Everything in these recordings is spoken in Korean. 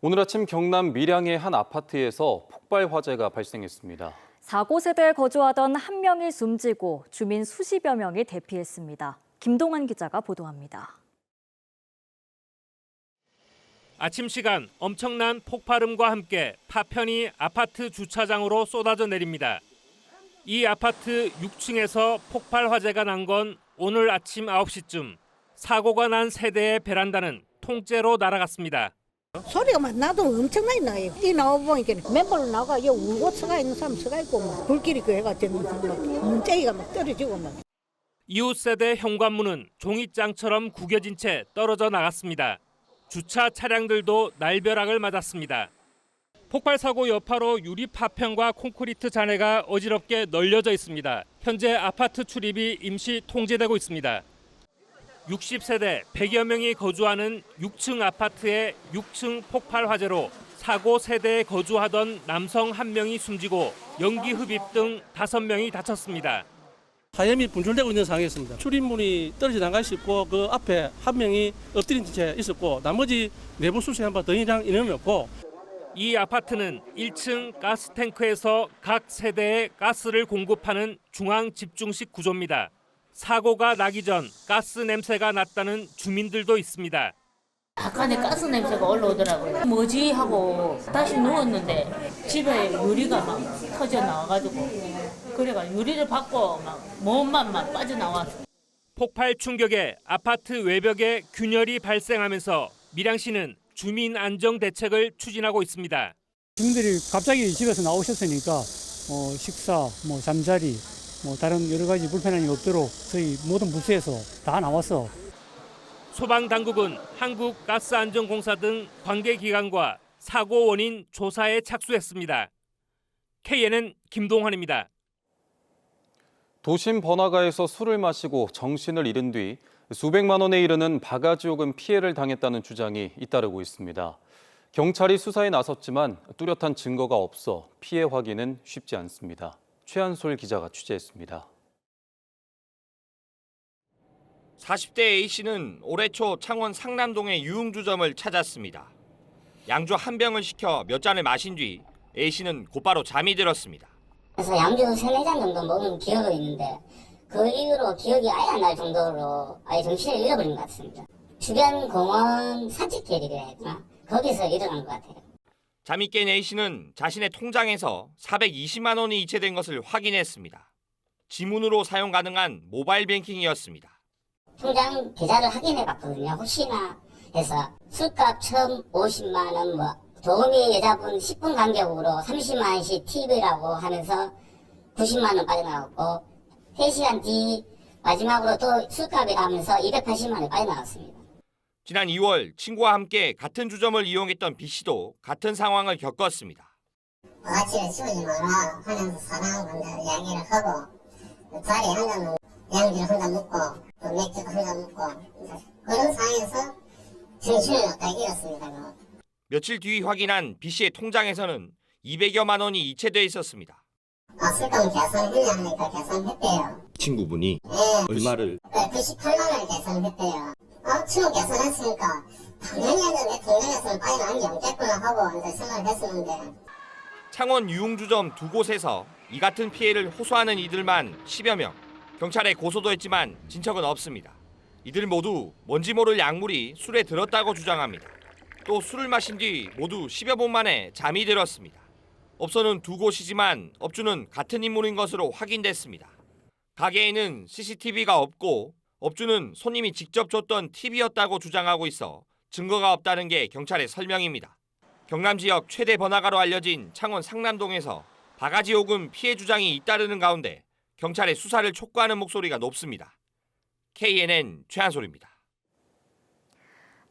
오늘 아침 경남 밀양의 한 아파트에서 폭발 화재가 발생했습니다. 4고 세대에 거주하던 한 명이 숨지고 주민 수십여 명이 대피했습니다. 김동환 기자가 보도합니다. 아침 시간 엄청난 폭발음과 함께 파편이 아파트 주차장으로 쏟아져 내립니다. 이 아파트 6층에서 폭발 화재가 난 건 오늘 아침 9시쯤. 사고가 난 세대의 베란다는 통째로 날아갔습니다. 소리가 막 나도 엄청나게 나요. 이 나와보니까 맨발로 나가 여기 울고 서가 있는 사람 서가 있고 막 불길이 그 해가 되면 문짝이가 막 떨어지고 막. 이웃 세대 현관문은 종이장처럼 구겨진 채 떨어져 나갔습니다. 주차 차량들도 날벼락을 맞았습니다. 폭발 사고 여파로 유리 파편과 콘크리트 잔해가 어지럽게 널려져 있습니다. 현재 아파트 출입이 임시 통제되고 있습니다. 60세대 100여 명이 거주하는 6층 아파트의 6층 폭발 화재로 4고 세대에 거주하던 남성 1명이 숨지고 연기 흡입 등 5명이 다쳤습니다. 화염이 분출되고 있는 상황이었습니다. 출입문이 떨어져 나갈 수 있고 그 앞에 한 명이 엎드린 채 있었고 나머지 내부 수색한 바 더 이상 인원은 없고. 이 아파트는 1층 가스탱크에서 각 세대에 가스를 공급하는 중앙 집중식 구조입니다. 사고가 나기 전 가스 냄새가 났다는 주민들도 있습니다. 바깥에 가스 냄새가 올라오더라고요. 뭐지 하고 다시 누웠는데 집에 유리가 막 터져 나와가지고 그래가 유리를 받고 막 몸만 막 빠져나와서. 폭발 충격에 아파트 외벽에 균열이 발생하면서 밀양시는 주민 안정 대책을 추진하고 있습니다. 주민들이 갑자기 집에서 나오셨으니까 식사, 잠자리, 다른 여러 가지 불편함이 없도록 저희 모든 부서에서 다 나와서. 소방당국은 한국가스안전공사 등 관계기관과 사고 원인 조사에 착수했습니다. KNN 김동환입니다. 도심 번화가에서 술을 마시고 정신을 잃은 뒤 수백만 원에 이르는 바가지 요금 피해를 당했다는 주장이 잇따르고 있습니다. 경찰이 수사에 나섰지만 뚜렷한 증거가 없어 피해 확인은 쉽지 않습니다. 최한솔 기자가 취재했습니다. 40대 A씨는 올해 초 창원 상남동의 유흥주점을 찾았습니다. 양주 한 병을 시켜 몇 잔을 마신 뒤 A씨는 곧바로 잠이 들었습니다. 그래서 양주 3-4잔 정도 먹은 기억이 있는데 그 이후로 기억이 아예 안 날 정도로 아예 정신을 잃어버린 것 같습니다. 주변 공원 산책길이라 했구나. 거기서 일어난 것 같아요. 잠이 깬 A씨는 자신의 통장에서 420만 원이 이체된 것을 확인했습니다. 지문으로 사용 가능한 모바일 뱅킹이었습니다. 통장 계좌를 확인해 봤거든요. 혹시나 해서 술값 처음 50만 원, 도우미 여자분 10분 간격으로 30만 원씩 팁이라고 하면서 90만 원 빠져나왔고 3시간 뒤 마지막으로 또 술값이 나오면서 280만 원이 빠져나왔습니다. 지난 2월 친구와 함께 같은 주점을 이용했던 B씨도 같은 상황을 겪었습니다. 아침에 치우지 마라 하면서 사랑한 건데 이야기를 하고 자리에 앉아서 양주를 혼자 먹고 또 맥주도 혼자 먹고 그런 상황에서 정신을 없다 잃었습니다. 며칠 뒤 확인한 B씨의 통장에서는 200여만 원이 이체돼 있었습니다. 술값 계산하려니까 계산했대요. 친구분이 네. 얼마를? 98만 원을 계산했대요. 친구 계산했으니까 당연히 내 통장에서는 빠져나간 게 없겠구나 하고 이제 생각을 했었는데. 창원 유흥주점 2곳에서 이 같은 피해를 호소하는 이들만 10여 명. 경찰에 고소도 했지만 진척은 없습니다. 이들 모두 뭔지 모를 약물이 술에 들었다고 주장합니다. 또 술을 마신 뒤 모두 10여 분 만에 잠이 들었습니다. 업소는 2곳이지만 업주는 같은 인물인 것으로 확인됐습니다. 가게에는 CCTV가 없고 업주는 손님이 직접 줬던 팁이었다고 주장하고 있어 증거가 없다는 게 경찰의 설명입니다. 경남 지역 최대 번화가로 알려진 창원 상남동에서 바가지 요금 피해 주장이 잇따르는 가운데 경찰의 수사를 촉구하는 목소리가 높습니다. KNN 최한솔입니다.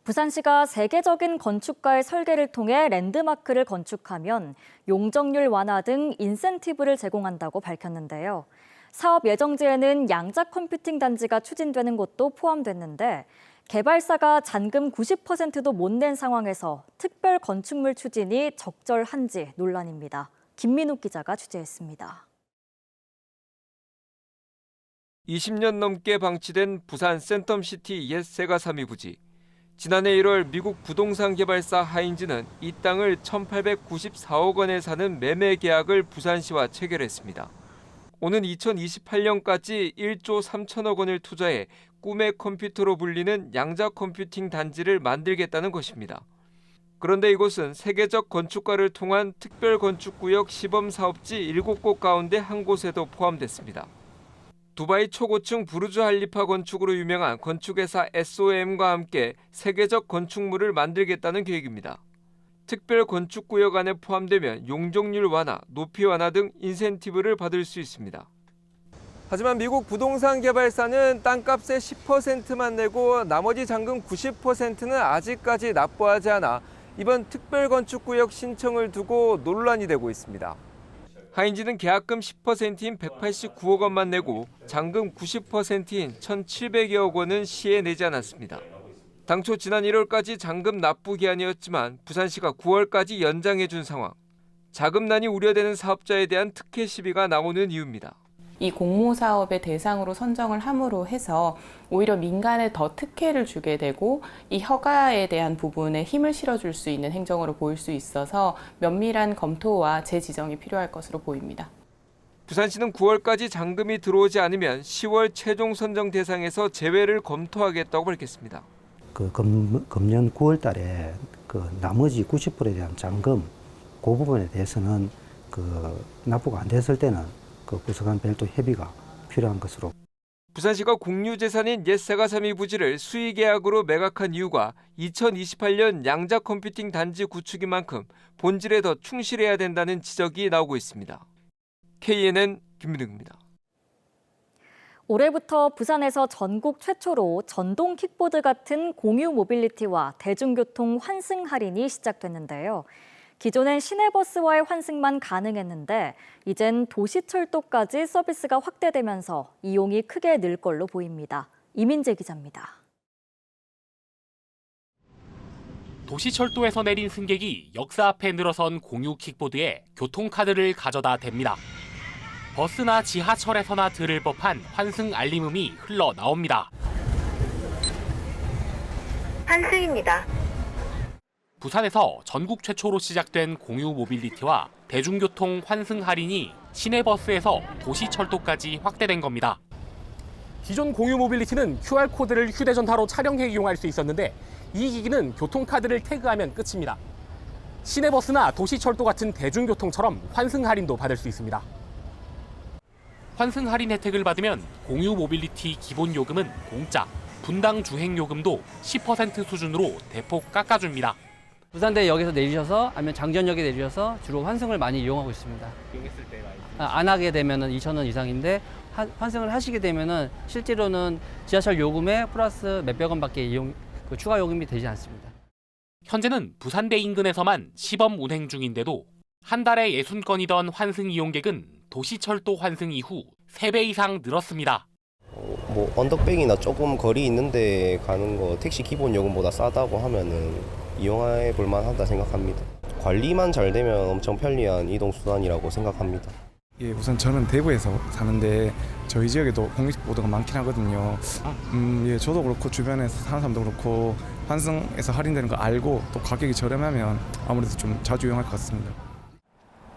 부산시가 세계적인 건축가의 설계를 통해 랜드마크를 건축하면 용적률 완화 등 인센티브를 제공한다고 밝혔는데요. 사업 예정지에는 양자 컴퓨팅 단지가 추진되는 곳도 포함됐는데 개발사가 잔금 90%도 못 낸 상황에서 특별 건축물 추진이 적절한지 논란입니다. 김민욱 기자가 취재했습니다. 20년 넘게 방치된 부산 센텀시티 옛 세가삼이 부지. 지난해 1월 미국 부동산 개발사 하인즈는 이 땅을 1,894억 원에 사는 매매 계약을 부산시와 체결했습니다. 오는 2028년까지 1조 3천억 원을 투자해 꿈의 컴퓨터로 불리는 양자 컴퓨팅 단지를 만들겠다는 것입니다. 그런데 이곳은 세계적 건축가를 통한 특별 건축구역 시범 사업지 7곳 가운데 한 곳에도 포함됐습니다. 두바이 초고층 부르주 할리파 건축으로 유명한 건축회사 SOM과 함께 세계적 건축물을 만들겠다는 계획입니다. 특별 건축구역 안에 포함되면 용적률 완화, 높이 완화 등 인센티브를 받을 수 있습니다. 하지만 미국 부동산 개발사는 땅값의 10%만 내고 나머지 잔금 90%는 아직까지 납부하지 않아 이번 특별 건축구역 신청을 두고 논란이 되고 있습니다. 하인즈는 계약금 10%인 189억 원만 내고 잔금 90%인 1,700여억 원은 시에 내지 않았습니다. 당초 지난 1월까지 잔금 납부 기한이었지만 부산시가 9월까지 연장해 준 상황. 자금난이 우려되는 사업자에 대한 특혜 시비가 나오는 이유입니다. 이 공모사업의 대상으로 선정을 함으로 해서 오히려 민간에 더 특혜를 주게 되고 이 허가에 대한 부분에 힘을 실어줄 수 있는 행정으로 보일 수 있어서 면밀한 검토와 재지정이 필요할 것으로 보입니다. 부산시는 9월까지 잔금이 들어오지 않으면 10월 최종 선정 대상에서 제외를 검토하겠다고 밝혔습니다. 금년 9월 달에 나머지 90%에 대한 잔금 그 부분에 대해서는 납부가 안 됐을 때는 부서간 별도 협의가 필요한 것으로. 부산시가 공유재산인 옛사가삼이 부지를 수의계약으로 매각한 이유가 2028년 양자 컴퓨팅 단지 구축인 만큼 본질에 더 충실해야 된다는 지적이 나오고 있습니다. KNN 김민웅입니다. 올해부터 부산에서 전국 최초로 전동 킥보드 같은 공유 모빌리티와 대중교통 환승 할인이 시작됐는데요. 기존엔 시내버스와의 환승만 가능했는데 이젠 도시철도까지 서비스가 확대되면서 이용이 크게 늘 걸로 보입니다. 이민재 기자입니다. 도시철도에서 내린 승객이 역사 앞에 늘어선 공유 킥보드에 교통카드를 가져다 댑니다. 버스나 지하철에서나 들을 법한 환승 알림음이 흘러나옵니다. 환승입니다. 부산에서 전국 최초로 시작된 공유 모빌리티와 대중교통 환승 할인이 시내버스에서 도시철도까지 확대된 겁니다. 기존 공유 모빌리티는 QR코드를 휴대전화로 촬영해 이용할 수 있었는데 이 기기는 교통카드를 태그하면 끝입니다. 시내버스나 도시철도 같은 대중교통처럼 환승 할인도 받을 수 있습니다. 환승 할인 혜택을 받으면 공유 모빌리티 기본 요금은 공짜, 분당 주행 요금도 10% 수준으로 대폭 깎아줍니다. 부산대역에서 내리셔서 아니면 장전역에 내리셔서 주로 환승을 많이 이용하고 있습니다. 이용했을 때 많이 안 하게 되면은 2,000원 이상인데 환승을 하시게 되면은 실제로는 지하철 요금에 플러스 몇백 원밖에 추가 요금이 되지 않습니다. 현재는 부산대 인근에서만 시범 운행 중인데도 한 달에 60건이던 환승 이용객은 도시철도 환승 이후 3배 이상 늘었습니다. 언덕백이나 조금 거리 있는데 가는 거 택시 기본 요금보다 싸다고 하면은 이용해 볼 만하다 생각합니다. 관리만 잘 되면 엄청 편리한 이동 수단이라고 생각합니다. 예, 우선 저는 대구에서 사는데 저희 지역에도 공유킥보드가 많긴 하거든요. 예, 저도 그렇고 주변에서 사는 사람도 그렇고 환승에서 할인되는 거 알고 또 가격이 저렴하면 아무래도 좀 자주 이용할 것 같습니다.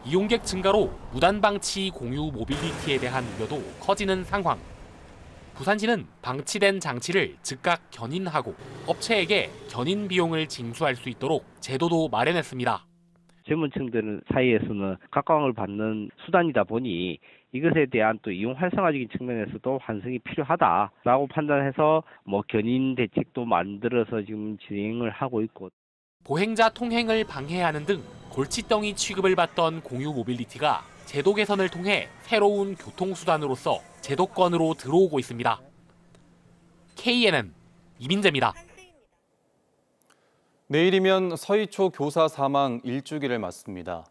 이용객 증가로 무단 방치 공유 모빌리티에 대한 우려도 커지는 상황. 부산시는 방치된 장치를 즉각 견인하고 업체에게 견인 비용을 징수할 수 있도록 제도도 마련했습니다. 젊은층들 사이에서는 각광을 받는 수단이다 보니 이것에 대한 또 이용 활성화적인 측면에서도 환승이 필요하다라고 판단해서 견인 대책도 만들어서 지금 진행을 하고 있고. 보행자 통행을 방해하는 등 골칫덩이 취급을 받던 공유 모빌리티가 제도 개선을 통해 새로운 교통수단으로서 제도권으로 들어오고 있습니다. KNN 이민재입니다. 내일이면 서희초 교사 사망 1주기를 맞습니다.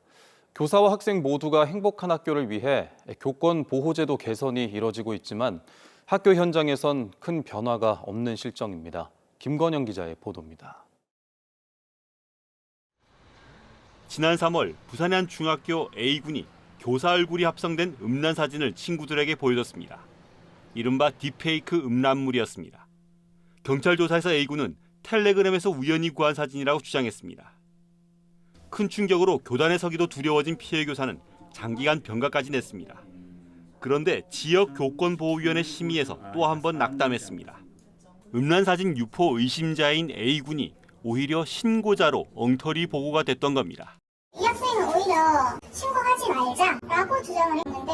교사와 학생 모두가 행복한 학교를 위해 교권 보호제도 개선이 이뤄지고 있지만 학교 현장에선 큰 변화가 없는 실정입니다. 김건영 기자의 보도입니다. 지난 3월 부산의 한 중학교 A군이 교사 얼굴이 합성된 음란 사진을 친구들에게 보여줬습니다. 이른바 딥페이크 음란물이었습니다. 경찰 조사에서 A군은 텔레그램에서 우연히 구한 사진이라고 주장했습니다. 큰 충격으로 교단에 서기도 두려워진 피해 교사는 장기간 병가까지 냈습니다. 그런데 지역교권보호위원회 심의에서 또 한 번 낙담했습니다. 음란사진 유포 의심자인 A군이 오히려 신고자로 엉터리 보고가 됐던 겁니다. 이 학생은 오히려 신고하지 말자라고 주장을 했는데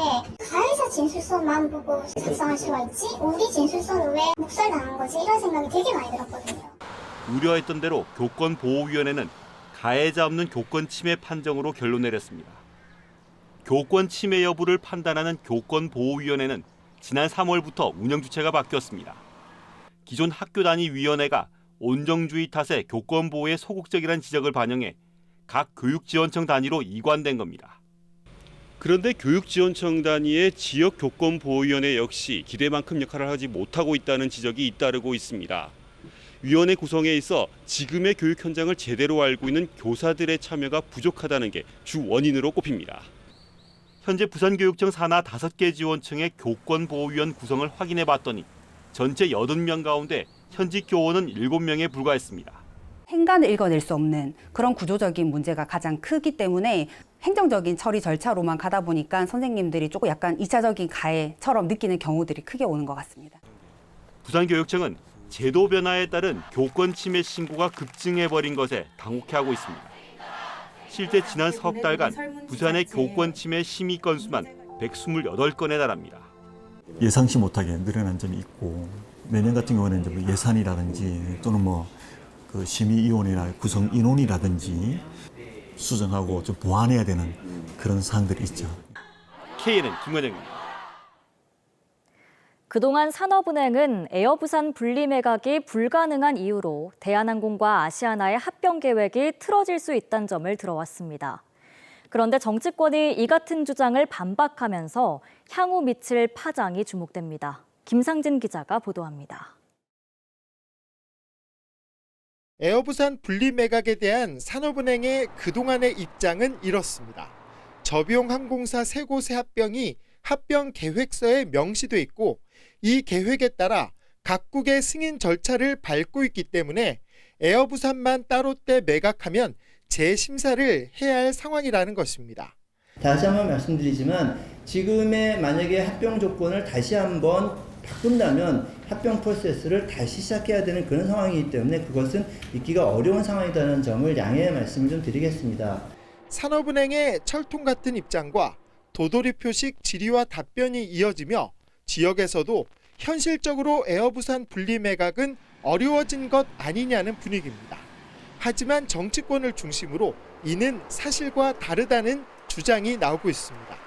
가해자 진술서만 보고 작성할 수가 있지? 우리 진술서는 왜 묵살당한 거지? 이런 생각이 되게 많이 들었거든요. 우려했던 대로 교권보호위원회는 가해자 없는 교권 침해 판정으로 결론 내렸습니다. 교권 침해 여부를 판단하는 교권보호위원회는 지난 3월부터 운영 주체가 바뀌었습니다. 기존 학교단위위원회가 온정주의 탓에 교권보호에 소극적이라는 지적을 반영해 각 교육지원청 단위로 이관된 겁니다. 그런데 교육지원청 단위의 지역교권보호위원회 역시 기대만큼 역할을 하지 못하고 있다는 지적이 잇따르고 있습니다. 위원회 구성에 있어 지금의 교육 현장을 제대로 알고 있는 교사들의 참여가 부족하다는 게 주 원인으로 꼽힙니다. 현재 부산교육청 산하 5개 지원청의 교권보호위원 구성을 확인해 봤더니 전체 80명 가운데 현직 교원은 7명에 불과했습니다. 행간을 읽어낼 수 없는 그런 구조적인 문제가 가장 크기 때문에 행정적인 처리 절차로만 가다 보니까 선생님들이 조금 약간 2차적인 가해처럼 느끼는 경우들이 크게 오는 것 같습니다. 부산교육청은 제도 변화에 따른 교권 침해 신고가 급증해버린 것에 당혹해하고 있습니다. 실제 지난 석 달간 부산의 교권 침해 심의 건수만 128건에 달합니다. 예상치 못하게 늘어난 점이 있고 매년 같은 경우는 이제 예산이라든지 또는 그 심의위원이나 구성 인원이라든지 수정하고 좀 보완해야 되는 그런 사항들이 있죠. KNN 김관영입니다. 그동안 산업은행은 에어부산 분리 매각이 불가능한 이유로 대한항공과 아시아나의 합병 계획이 틀어질 수 있다는 점을 들어왔습니다. 그런데 정치권이 이 같은 주장을 반박하면서 향후 미칠 파장이 주목됩니다. 김상진 기자가 보도합니다. 에어부산 분리 매각에 대한 산업은행의 그동안의 입장은 이렇습니다. 저비용항공사 3곳의 합병이 합병 계획서에 명시돼 있고 이 계획에 따라 각국의 승인 절차를 밟고 있기 때문에 에어부산만 따로 떼 매각하면 재심사를 해야 할 상황이라는 것입니다. 다시 한번 말씀드리지만 지금의 만약에 합병 조건을 다시 한번 바꾼다면 합병 프로세스를 다시 시작해야 되는 그런 상황이기 때문에 그것은 있기가 어려운 상황이라는 점을 양해의 말씀을 좀 드리겠습니다. 산업은행의 철통 같은 입장과 도돌이 표식 질의와 답변이 이어지며 지역에서도 현실적으로 에어부산 분리 매각은 어려워진 것 아니냐는 분위기입니다. 하지만 정치권을 중심으로 이는 사실과 다르다는 주장이 나오고 있습니다.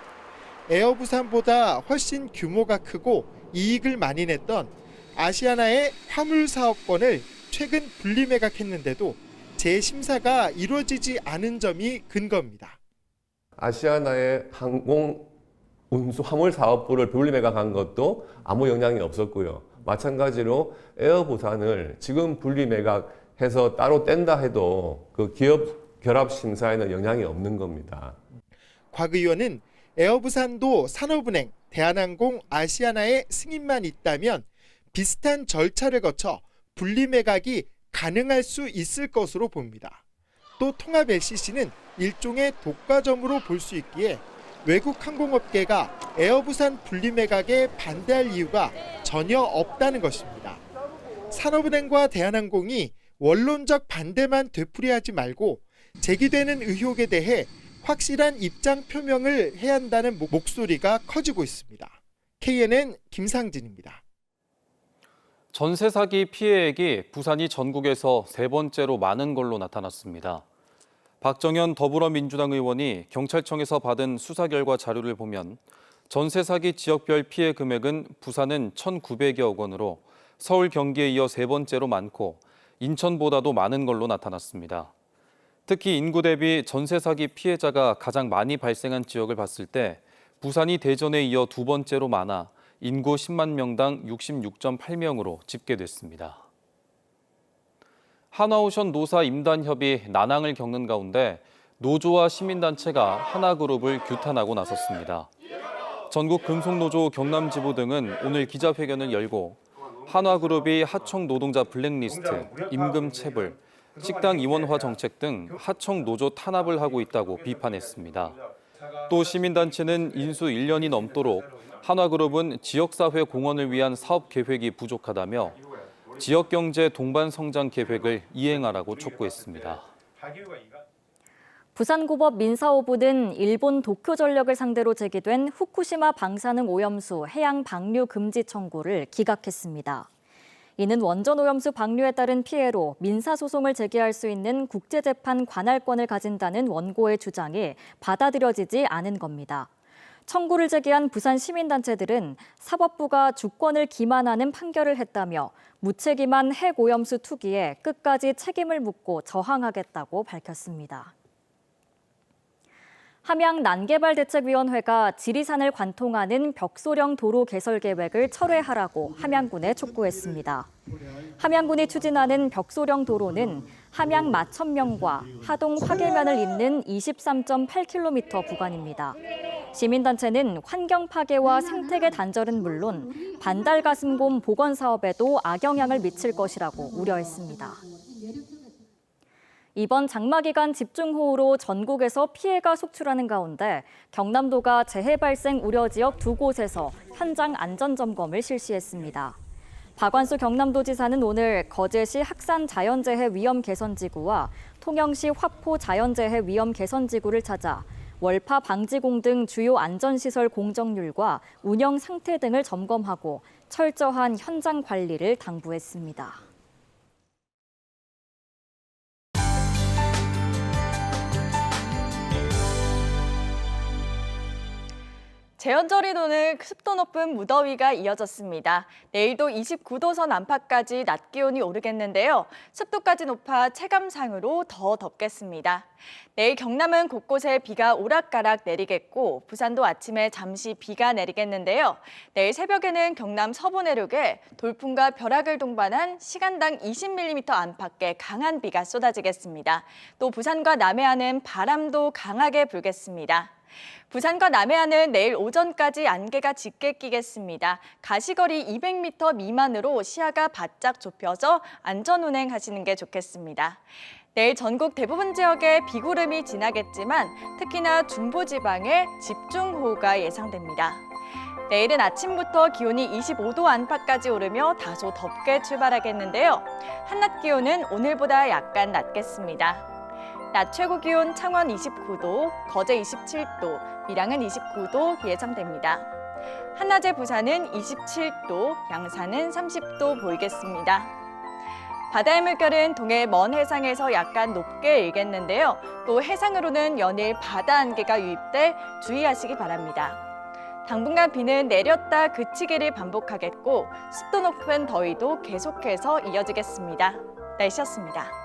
에어부산보다 훨씬 규모가 크고 이익을 많이 냈던 아시아나의 화물 사업권을 최근 분리 매각했는데도 재심사가 이루어지지 않은 점이 근거입니다. 아시아나의 항공 운수 화물 사업부를 분리 매각한 것도 아무 영향이 없었고요. 마찬가지로 에어부산을 지금 분리 매각해서 따로 뗀다 해도 그 기업 결합 심사에는 영향이 없는 겁니다. 곽 의원은 에어부산도 산업은행, 대한항공, 아시아나의 승인만 있다면 비슷한 절차를 거쳐 분리 매각이 가능할 수 있을 것으로 봅니다. 또 통합 LCC는 일종의 독과점으로 볼 수 있기에 외국 항공업계가 에어부산 분리 매각에 반대할 이유가 전혀 없다는 것입니다. 산업은행과 대한항공이 원론적 반대만 되풀이하지 말고 제기되는 의혹에 대해 확실한 입장 표명을 해야 한다는 목소리가 커지고 있습니다. KNN 김상진입니다. 전세 사기 피해액이 부산이 전국에서 3번째로 많은 걸로 나타났습니다. 박정현 더불어민주당 의원이 경찰청에서 받은 수사 결과 자료를 보면 전세 사기 지역별 피해 금액은 부산은 1,900여억 원으로 서울, 경기에 이어 3번째로 많고 인천보다도 많은 걸로 나타났습니다. 특히 인구 대비 전세 사기 피해자가 가장 많이 발생한 지역을 봤을 때 부산이 대전에 이어 2번째로 많아 인구 10만 명당 66.8명으로 집계됐습니다. 한화오션 노사 임단협이 난항을 겪는 가운데 노조와 시민단체가 하나그룹을 규탄하고 나섰습니다. 전국 금속노조 경남지부 등은 오늘 기자회견을 열고 한화그룹이 하청 노동자 블랙리스트, 임금 체불, 식당 이원화 정책 등 하청 노조 탄압을 하고 있다고 비판했습니다. 또 시민단체는 인수 1년이 넘도록 한화그룹은 지역사회 공헌을 위한 사업 계획이 부족하다며 지역경제 동반 성장 계획을 이행하라고 촉구했습니다. 부산고법 민사오부는 일본 도쿄전력을 상대로 제기된 후쿠시마 방사능 오염수 해양 방류 금지 청구를 기각했습니다. 이는 원전 오염수 방류에 따른 피해로 민사소송을 제기할 수 있는 국제재판 관할권을 가진다는 원고의 주장이 받아들여지지 않은 겁니다. 청구를 제기한 부산 시민단체들은 사법부가 주권을 기만하는 판결을 했다며 무책임한 핵오염수 투기에 끝까지 책임을 묻고 저항하겠다고 밝혔습니다. 함양 난개발대책위원회가 지리산을 관통하는 벽소령 도로 개설 계획을 철회하라고 함양군에 촉구했습니다. 함양군이 추진하는 벽소령 도로는 함양 마천면과 하동 화계면을 잇는 23.8km 구간입니다. 시민단체는 환경 파괴와 생태계 단절은 물론 반달가슴곰 복원 사업에도 악영향을 미칠 것이라고 우려했습니다. 이번 장마 기간 집중호우로 전국에서 피해가 속출하는 가운데 경남도가 재해 발생 우려 지역 2곳에서 현장 안전점검을 실시했습니다. 박완수 경남도지사는 오늘 거제시 학산 자연재해 위험 개선지구와 통영시 화포 자연재해 위험 개선지구를 찾아 월파 방지공 등 주요 안전시설 공정률과 운영 상태 등을 점검하고 철저한 현장 관리를 당부했습니다. 제헌절이 도는 습도 높은 무더위가 이어졌습니다. 내일도 29도선 안팎까지 낮 기온이 오르겠는데요. 습도까지 높아 체감상으로 더 덥겠습니다. 내일 경남은 곳곳에 비가 오락가락 내리겠고 부산도 아침에 잠시 비가 내리겠는데요. 내일 새벽에는 경남 서부 내륙에 돌풍과 벼락을 동반한 시간당 20mm 안팎의 강한 비가 쏟아지겠습니다. 또 부산과 남해안은 바람도 강하게 불겠습니다. 부산과 남해안은 내일 오전까지 안개가 짙게 끼겠습니다. 가시거리 200m 미만으로 시야가 바짝 좁혀서 안전운행하시는 게 좋겠습니다. 내일 전국 대부분 지역에 비구름이 지나겠지만 특히나 중부지방에 집중호우가 예상됩니다. 내일은 아침부터 기온이 25도 안팎까지 오르며 다소 덥게 출발하겠는데요. 한낮 기온은 오늘보다 약간 낮겠습니다. 낮 최고 기온 창원 29도, 거제 27도, 밀양은 29도 예상됩니다. 한낮의 부산은 27도, 양산은 30도 보이겠습니다. 바다의 물결은 동해 먼 해상에서 약간 높게 일겠는데요. 또 해상으로는 연일 바다 안개가 유입돼 주의하시기 바랍니다. 당분간 비는 내렸다 그치기를 반복하겠고 습도 높은 더위도 계속해서 이어지겠습니다. 날씨였습니다.